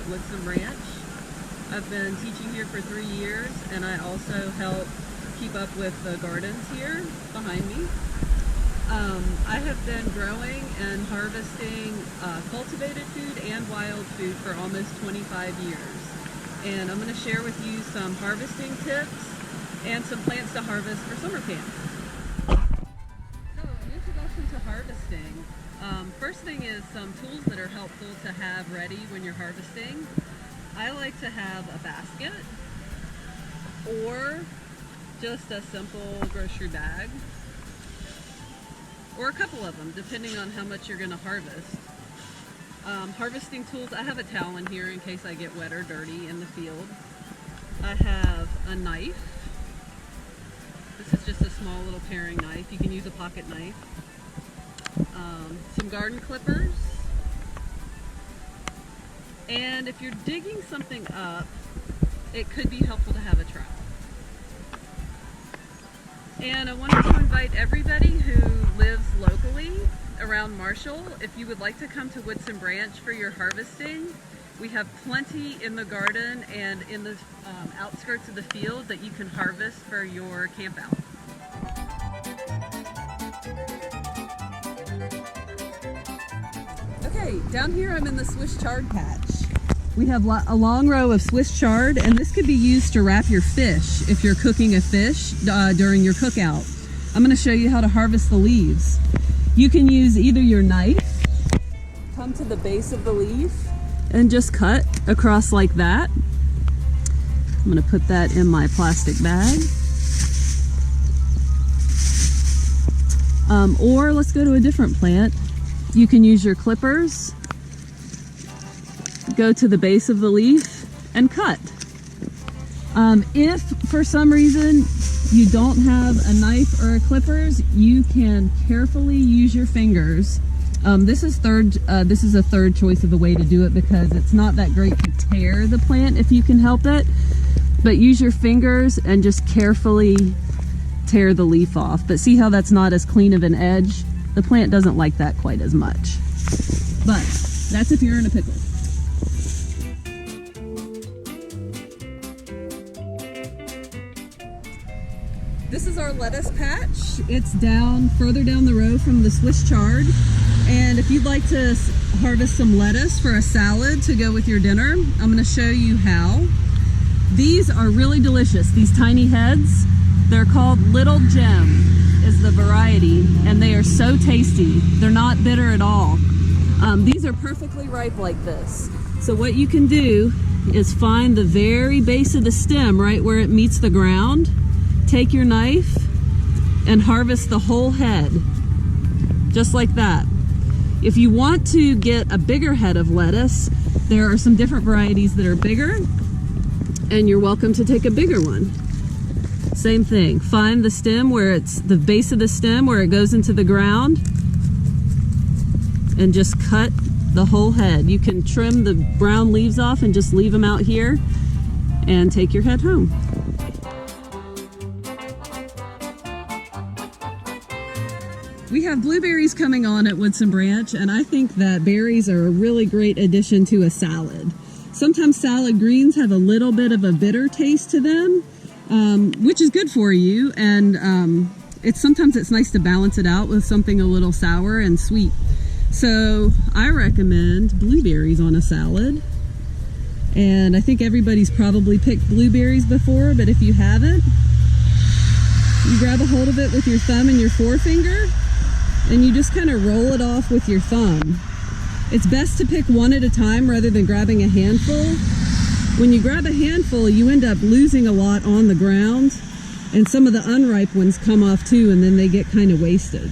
at Woodson Branch. I've been teaching here for 3 years, and I also help keep up with the gardens here behind me. I have been growing and harvesting cultivated food and wild food for almost 25 years. And I'm going to share with you some harvesting tips and some plants to harvest for summer camp. So, an introduction to harvesting. First thing is some tools that are helpful to have ready when you're harvesting. I like to have a basket or just a simple grocery bag, or a couple of them depending on how much you're going to harvest. Harvesting tools, I have a towel in here in case I get wet or dirty in the field. I have a knife. This is just a small little paring knife. You can use a pocket knife. Some garden clippers. And if you're digging something up, it could be helpful to have a trowel. And I wanted to invite everybody who lives locally around Marshall, if you would like to come to Woodson Branch for your harvesting, we have plenty in the garden and in the outskirts of the field that you can harvest for your camp out. Okay, down here I'm in the Swiss chard patch. We have a long row of Swiss chard, and this could be used to wrap your fish if you're cooking a fish during your cookout. I'm going to show you how to harvest the leaves. You can use either your knife, come to the base of the leaf, and just cut across like that. I'm going to put that in my plastic bag. Or let's go to a different plant. You can use your clippers, go to the base of the leaf, and cut. If for some reason you don't have a knife or a clippers, you can carefully use your fingers. This is a third choice of a way to do it because it's not that great to tear the plant if you can help it. But use your fingers and just carefully tear the leaf off. But see how that's not as clean of an edge? The plant doesn't like that quite as much. But that's if you're in a pickle. This is our lettuce patch. It's further down the row from the Swiss chard. And if you'd like to harvest some lettuce for a salad to go with your dinner, I'm going to show you how. These are really delicious, these tiny heads. They're called Little Gem is the variety, and they are so tasty. They're not bitter at all. These are perfectly ripe like this. So what you can do is find the very base of the stem right where it meets the ground. Take your knife and harvest the whole head, just like that. If you want to get a bigger head of lettuce, there are some different varieties that are bigger, and you're welcome to take a bigger one. Same thing, find the stem where it's the base of the stem where it goes into the ground, and just cut the whole head. You can trim the brown leaves off and just leave them out here and take your head home. We have blueberries coming on at Woodson Branch, and I think that berries are a really great addition to a salad. Sometimes salad greens have a little bit of a bitter taste to them, which is good for you, and sometimes it's nice to balance it out with something a little sour and sweet. So I recommend blueberries on a salad, and I think everybody's probably picked blueberries before, but if you haven't, you grab a hold of it with your thumb and your forefinger, and you just kind of roll it off with your thumb. It's best to pick one at a time rather than grabbing a handful. When you grab a handful, you end up losing a lot on the ground, and some of the unripe ones come off too, and then they get kind of wasted.